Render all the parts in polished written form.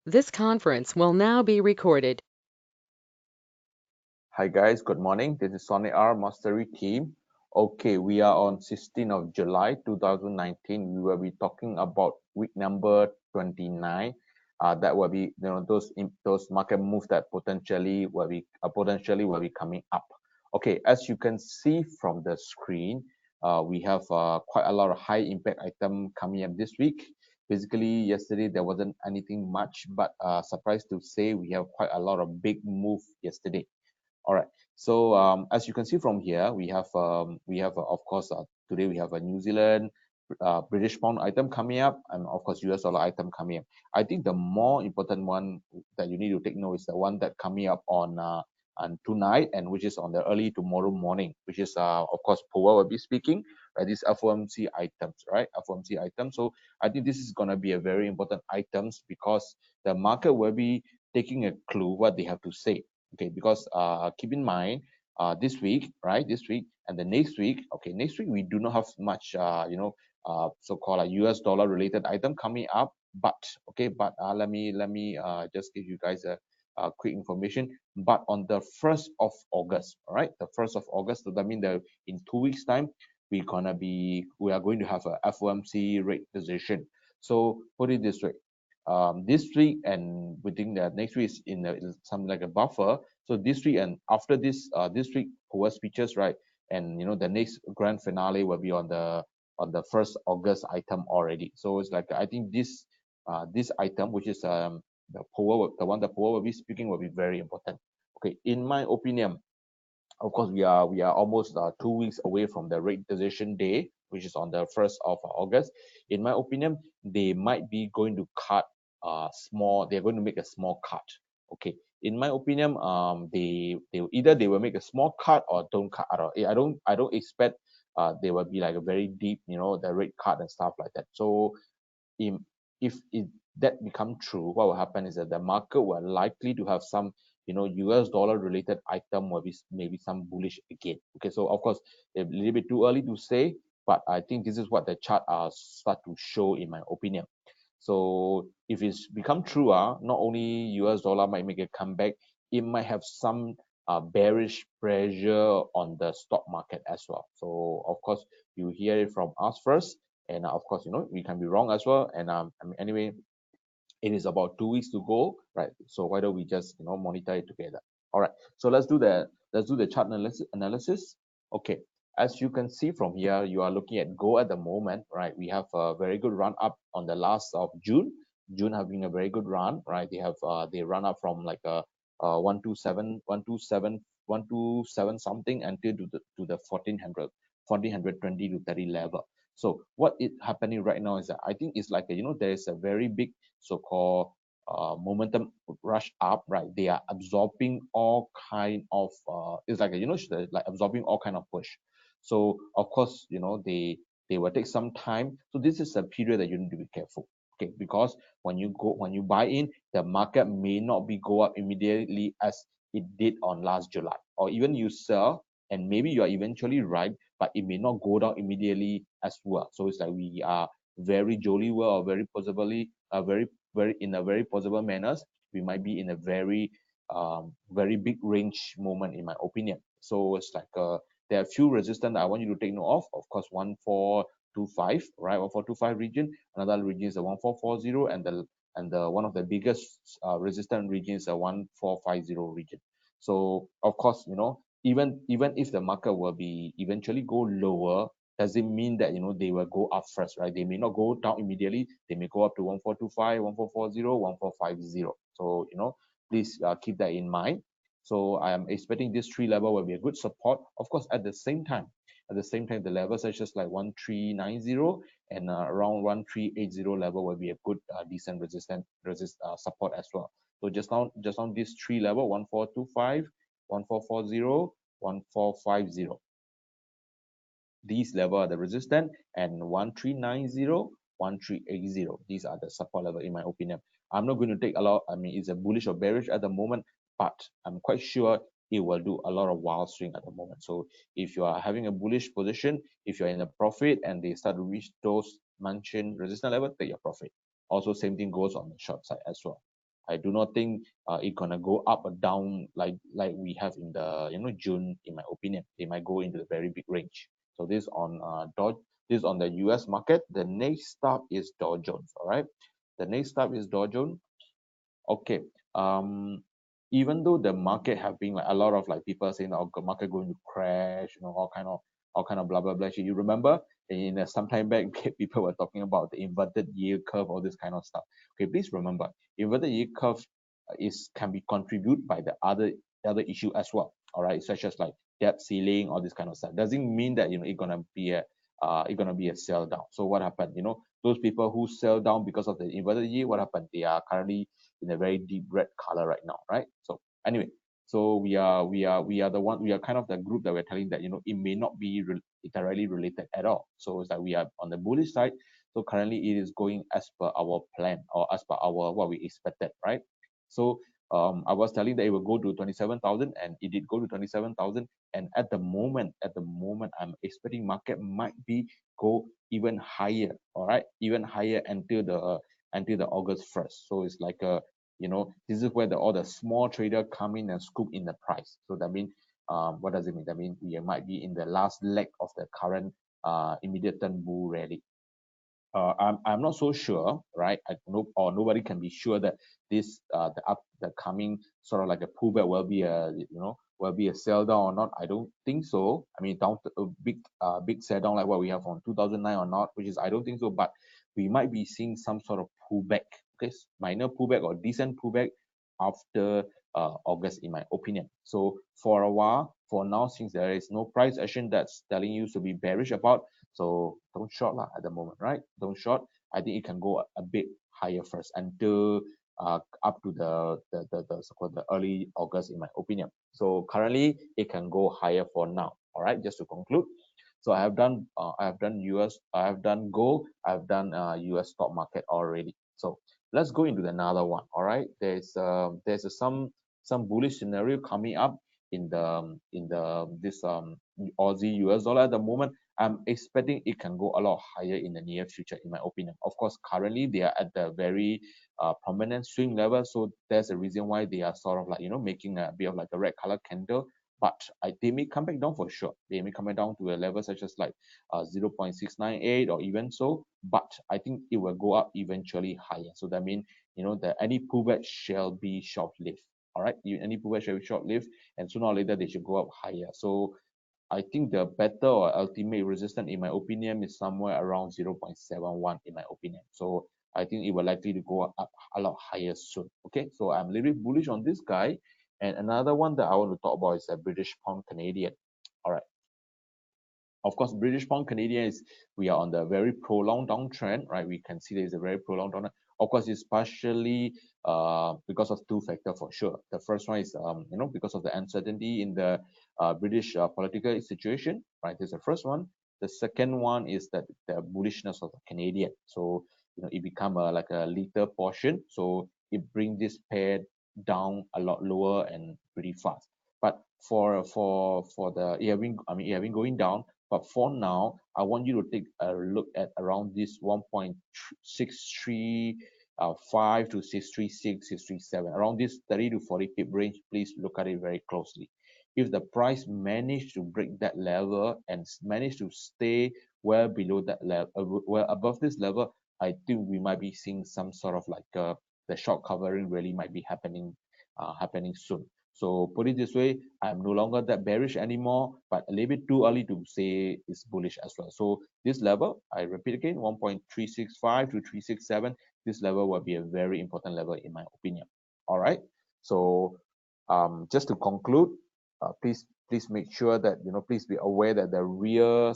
This conference will now be recorded. Hi guys, good morning. This is SonicR Mastery team. Okay, we are on 16th of July 2019. We will be talking about week number 29. That will be those market moves that potentially will be coming up. Okay, as you can see from the screen, we have quite a lot of high impact item coming up this week. Basically, yesterday there wasn't anything much, but surprised to say we have quite a lot of big move yesterday. All right. So as you can see from here, we have of course today we have a New Zealand, British pound item coming up, and of course US dollar item coming up. I think the more important one that you need to take note is the one that coming up on tonight, and which is on the early tomorrow morning, which is of course Powell will be speaking, right? These FOMC items, right? FOMC items. So I think this is gonna be a very important items because the market will be taking a clue what they have to say. Okay, because keep in mind this week, right? This week and the next week. Okay, next week we do not have much so-called US dollar related item coming up, but okay, but let me just give you guys a quick information. But on the 1st of August, all right, the 1st of August, so that means that in 2 weeks time we are going to have a FOMC rate decision. So put it this way, this week and within the next week is something like a buffer. So this week and after this week Powell speeches, right? And the next grand finale will be on the 1st August item already. So it's like I think this item, which is the one that Powell will be speaking, will be very important. Okay, in my opinion, of course, we are almost 2 weeks away from the rate decision day, which is on the 1st of August. In my opinion, they might be going to cut small. They're going to make a small cut. Okay. In my opinion, they will make a small cut or don't cut at all. I don't expect they will be like a very deep, the rate cut and stuff like that. So if that become true, what will happen is that the market will likely to have some, US dollar related item will be maybe some bullish again. Okay, so of course a little bit too early to say, but I think this is what the chart start to show in my opinion. So if it's become true, not only US dollar might make a comeback, it might have some bearish pressure on the stock market as well. So of course you hear it from us first, and of course we can be wrong as well. And I mean, anyway, it is about 2 weeks to go, right? So why don't we just monitor it together? All right, so let's do the chart analysis. Okay, as you can see from here, you are looking at gold at the moment, right? We have a very good run up on the last of June having a very good run, right? They run up from like a 127 something until to the 1420 to 30 level. So what is happening right now is that I think it's like there is a very big so-called momentum rush up, right? They are absorbing all kind of it's like like absorbing all kind of push. So of course they will take some time. So this is a period that you need to be careful. Okay, because when you buy in, the market may not be go up immediately as it did on last July, or even you sell and maybe you are eventually right, but it may not go down immediately as well. So it's like we are very jolly well or very possibly very in a very possible manners, we might be in a very big range moment in my opinion. So it's like there are a few resistance that I want you to take note of course. 1425, right? 1425 region. Another region is the 1440, and the one of the biggest resistant region is the 1450 region. So of course even if the market will be eventually go lower, doesn't mean that they will go up first, right? They may not go down immediately. They may go up to 1425, 1440, 1450. So please keep that in mind. So I am expecting this three level will be a good support. Of course, at the same time, the levels such as like 1390 and around 1380 level will be a good decent support as well. So just on this three level, 1425, 1440, 1450. These level are the resistance, and 1390, 1380. These are the support level in my opinion. I'm not going to take a lot. I mean, it's a bullish or bearish at the moment, but I'm quite sure it will do a lot of wild swing at the moment. So if you are having a bullish position, if you're in a profit and they start to reach those mentioned resistance level, take your profit. Also, same thing goes on the short side as well. I do not think it's gonna go up or down like we have in the June. In my opinion, it might go into the very big range. So this on this on the US market. The next stop is Dow Jones. All right, the next stop is Dow Jones. Okay. Even though the market have been like a lot of like people saying, oh, the market going to crash, all kind of blah blah blah shit. You remember in some time back, people were talking about the inverted yield curve, all this kind of stuff. Okay, please remember, inverted yield curve can be contributed by the other issue as well. All right, such as like debt ceiling, all this kind of stuff. Doesn't mean that it's gonna be a sell down. So what happened? Those people who sell down because of the inverted yield, what happened? They are currently in a very deep red color right now, right? So anyway, so we are kind of the group that we're telling that it may not be directly related at all. So it's like we are on the bullish side. So currently it is going as per our plan or as per our what we expected, right? So I was telling that it will go to 27,000 and it did go to 27,000. And at the moment, I'm expecting market might be go even higher, all right, even higher until the August 1st. So it's like this is where all the small trader come in and scoop in the price. So that means what does it mean? That means we might be in the last leg of the current immediate term bull rally. I'm not so sure, right? Nobody can be sure that this the coming sort of like a pullback will be a sell down or not. I don't think so. I mean, down to a big sell down like what we have on 2009 or not, which is I don't think so. But we might be seeing some sort of pullback, okay, minor pullback or decent pullback after August, in my opinion. So for a while, for now, since there is no price action that's telling you to be bearish about, so don't short at the moment, right? Don't short. I think it can go a bit higher first until up to the early August, in my opinion. So currently it can go higher for now. All right, just to conclude. So I have done US, I have done gold, I have done US stock market already. So let's go into another one. All right, some bullish scenario coming up in this Aussie US dollar at the moment. I'm expecting it can go a lot higher in the near future, in my opinion. Of course, currently they are at the very prominent swing level, so there's a reason why they are sort of like making a bit of like a red color candle. But they may come back down for sure. They may come back down to a level such as like 0.698 or even so. But I think it will go up eventually higher. So that means that any pullback shall be short-lived. All right, any pullback shall be short-lived, and sooner or later they should go up higher. So I think the better or ultimate resistance, in my opinion, is somewhere around 0.71, in my opinion. So I think it will likely to go up a lot higher soon. Okay, so I'm a little bit bullish on this guy. And another one that I want to talk about is a British pound Canadian. All right. Of course, British pound Canadian we are on the very prolonged downtrend, right? We can see there is a very prolonged downtrend. Of course, it's partially because of two factors for sure. The first one is because of the uncertainty in the British political situation, right? This is the first one. The second one is that the bullishness of the Canadian. So it become like a little portion. So it brings this pair down a lot lower and pretty fast. But for the it having going down. But for now, I want you to take a look at around this 1.635 to 636, 637, around this 30 to 40 pip range. Please look at it very closely. If the price managed to break that level and managed to stay well below that level, well above this level, I think we might be seeing some sort of like the short covering really might be happening soon. So put it this way, I'm no longer that bearish anymore, but a little bit too early to say it's bullish as well. So this level, I repeat again, 1.365 to 367, this level will be a very important level in my opinion. All right. So just to conclude, please make sure that please be aware that the real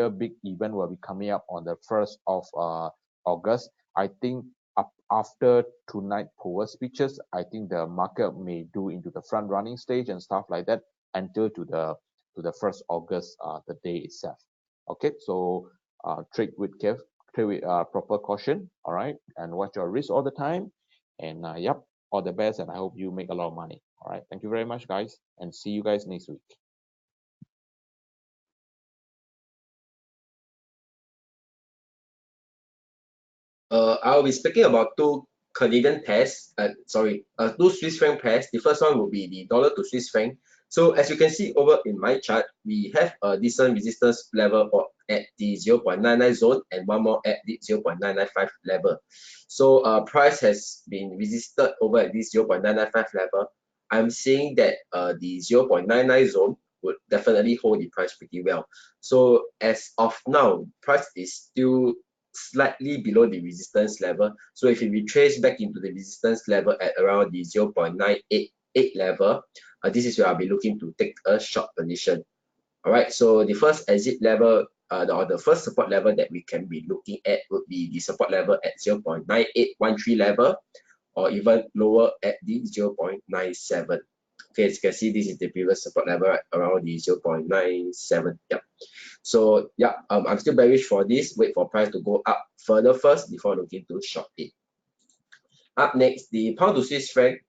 big event will be coming up on the 1st of August. I think after tonight power speeches, I think the market may do into the front running stage and stuff like that until to the 1st August, the day itself. Okay, so trade with proper caution. All right, and watch your risk all the time. And yep, all the best, and I hope you make a lot of money. All right, thank you very much, guys, and see you guys next week. I'll be speaking about two Canadian pairs, two Swiss franc pairs. The first one will be the dollar to Swiss franc. So as you can see over in my chart, we have a decent resistance level at the 0.99 zone and one more at the 0.995 level. So price has been resisted over at this 0.995 level. I'm seeing that the 0.99 zone would definitely hold the price pretty well. So as of now, price is still slightly below the resistance level. So if you retrace back into the resistance level at around the 0.988 level, this is where I'll be looking to take a short position. All right, so the first exit level or the first support level that we can be looking at would be the support level at 0.9813 level, or even lower at the 0.97. Okay, as you can see, this is the previous support level right around the 0.97. Yep. So yeah, I'm still bearish for this. Wait for price to go up further first before looking to short it. Up next, the pound to Swiss franc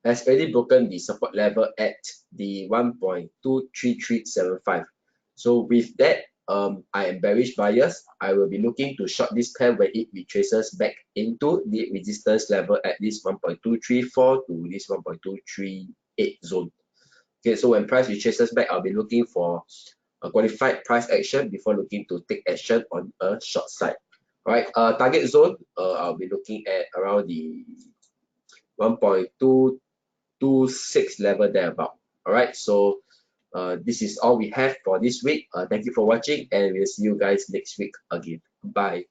has already broken the support level at the 1.23375. So with that, I am bearish bias. I will be looking to short this pair when it retraces back into the resistance level at this 1.234 to this 1.238 zone. Okay, so when price retraces back, I'll be looking for a qualified price action before looking to take action on a short side. All right, target zone, I'll be looking at around the 1.226 level thereabout. All right, so this is all we have for this week. Thank you for watching, and we'll see you guys next week again. Bye.